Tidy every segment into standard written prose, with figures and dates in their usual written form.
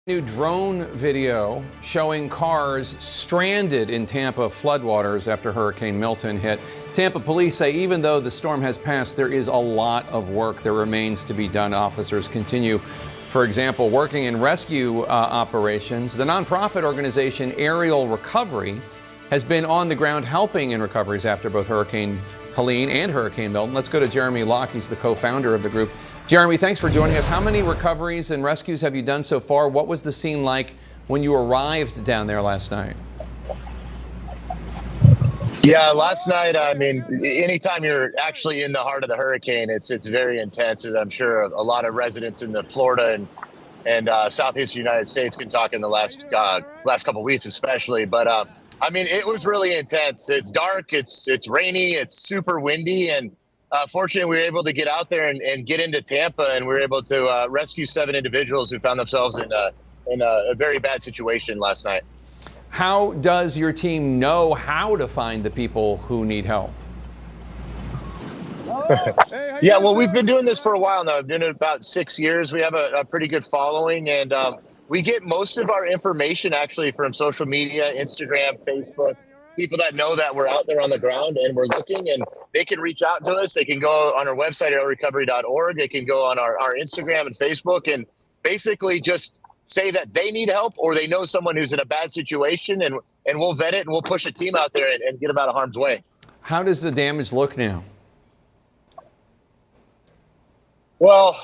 New drone video showing cars stranded in Tampa floodwaters after Hurricane Milton hit. Tampa police say even though the storm has passed, there is a lot of work that remains to be done. Officers continue, for example, working in rescue operations. The nonprofit organization Aerial Recovery has been on the ground helping in recoveries after both Hurricane Helene and Hurricane Milton. Let's go to Jeremy Locke. He's the co-founder of the group. Jeremy, thanks for joining us. How many recoveries and rescues have you done so far? What was the scene like when you arrived down there last night? Yeah, last night, I mean, anytime you're actually in the heart of the hurricane, it's very intense. As I'm sure a lot of residents in the Florida and southeastern United States can talk in the last couple of weeks, especially. But I mean, it was really intense. It's dark, it's rainy, it's super windy, and fortunately, we were able to get out there and get into Tampa, and we were able to rescue 7 individuals who found themselves in a very bad situation last night. How does your team know how to find the people who need help? Yeah, well, we've been doing this for a while now. I've been doing it about 6 years. We have a pretty good following, and we get most of our information actually from social media, Instagram, Facebook. People that know that we're out there on the ground and we're looking, and they can reach out to us. They can go on our website, recovery.org. They can go on our Instagram and Facebook and basically just say that they need help or they know someone who's in a bad situation, and we'll vet it and we'll push a team out there and get them out of harm's way. How does the damage look now? Well,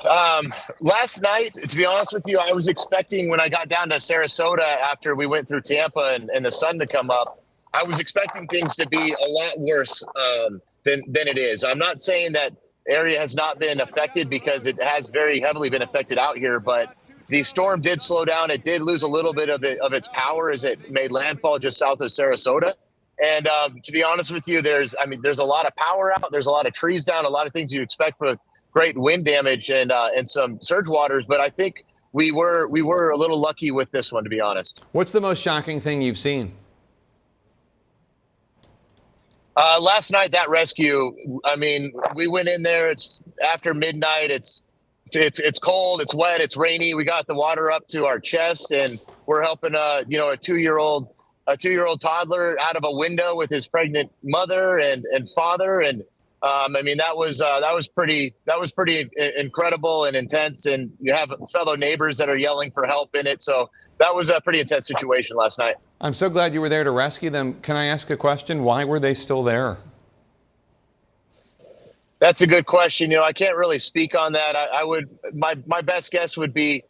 last night, to be honest with you, I was expecting when I got down to Sarasota after we went through Tampa and the sun to come up, I was expecting things to be a lot worse than it is. I'm not saying that area has not been affected, because it has very heavily been affected out here, but the storm did slow down. It did lose a little bit of its power as it made landfall just south of Sarasota. And to be honest with you, there's a lot of power out. There's a lot of trees down, a lot of things you expect with great wind damage and some surge waters. But I think we were a little lucky with this one, to be honest. What's the most shocking thing you've seen? Last night, that rescue, I mean, we went in there, it's after midnight, it's cold, it's wet, it's rainy. We got the water up to our chest, and we're helping a 2-year-old toddler out of a window with his pregnant mother and father. And I mean, that was pretty incredible and intense. And you have fellow neighbors that are yelling for help in it. So that was a pretty intense situation last night. I'm so glad you were there to rescue them. Can I ask a question? Why were they still there? That's a good question. I can't really speak on that. My best guess would be,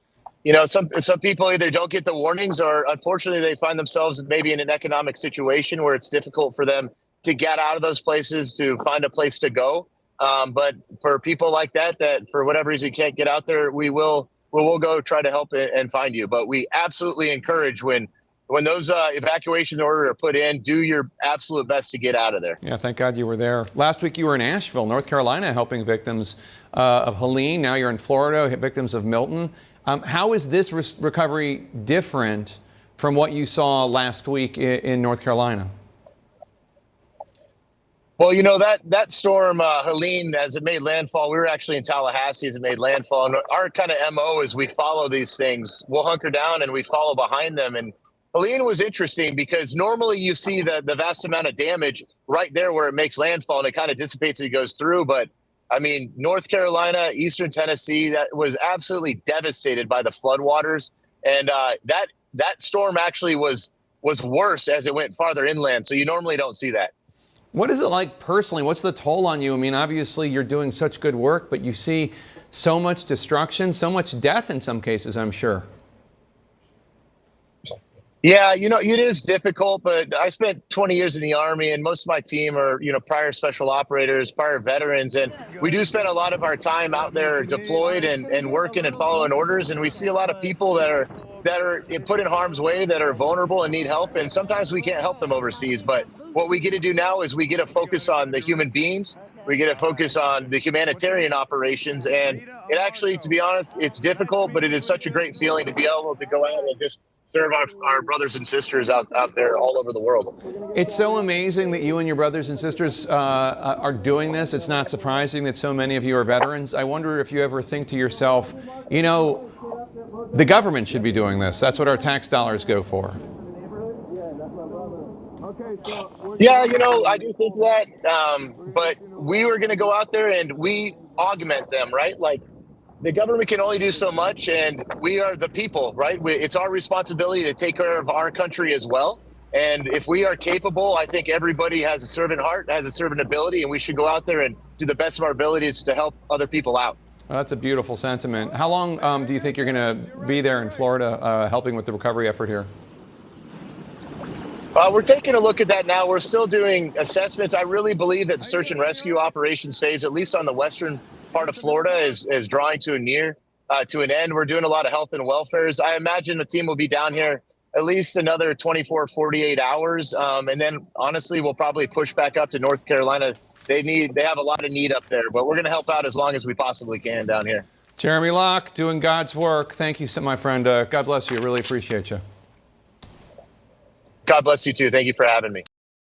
some people either don't get the warnings, or unfortunately they find themselves maybe in an economic situation where it's difficult for them to get out of those places, to find a place to go. But for people like that for whatever reason can't get out there, we'll go try to help and find you. But we absolutely encourage when those evacuation orders are put in, do your absolute best to get out of there. Yeah, thank God you were there. Last week you were in Asheville, North Carolina, helping victims of Helene. Now you're in Florida, victims of Milton. How is this recovery different from what you saw last week in North Carolina? Well, that storm, Helene, as it made landfall, we were actually in Tallahassee as it made landfall. And our kind of MO is we follow these things. We'll hunker down and we follow behind them. And Helene was interesting because normally you see the vast amount of damage right there where it makes landfall, and it kind of dissipates as it goes through. But I mean, North Carolina, Eastern Tennessee, that was absolutely devastated by the floodwaters. And that storm actually was worse as it went farther inland. So you normally don't see that. What is it like personally? What's the toll on you? I mean, obviously you're doing such good work, but you see so much destruction, so much death in some cases, I'm sure. Yeah, it is difficult, but I spent 20 years in the Army, and most of my team are, prior special operators, prior veterans, and we do spend a lot of our time out there deployed and working and following orders, and we see a lot of people that are put in harm's way, that are vulnerable and need help, and sometimes we can't help them overseas. But what we get to do now is we get to focus on the human beings, we get to focus on the humanitarian operations, and it actually, to be honest, it's difficult, but it is such a great feeling to be able to go out and just serve our brothers and sisters out there all over the world. It's so amazing that you and your brothers and sisters are doing this. It's not surprising that so many of you are veterans. I wonder if you ever think to yourself, The government should be doing this. That's what our tax dollars go for. Yeah, I do think that. But we were going to go out there and we augment them, right? Like the government can only do so much, and we are the people, right? It's our responsibility to take care of our country as well. And if we are capable, I think everybody has a servant heart, has a servant ability, and we should go out there and do the best of our abilities to help other people out. Well, that's a beautiful sentiment. How long do you think you're going to be there in Florida helping with the recovery effort here? We're taking a look at that now. We're still doing assessments. I really believe that the search and rescue operations phase, at least on the western part of Florida, is drawing to an end. We're doing a lot of health and welfares. I imagine the team will be down here at least another 24, 48 hours. And then honestly, we'll probably push back up to North Carolina. They have a lot of need up there, but we're going to help out as long as we possibly can down here. Jeremy Locke, doing God's work. Thank you, my friend. God bless you. Really appreciate you. God bless you too. Thank you for having me.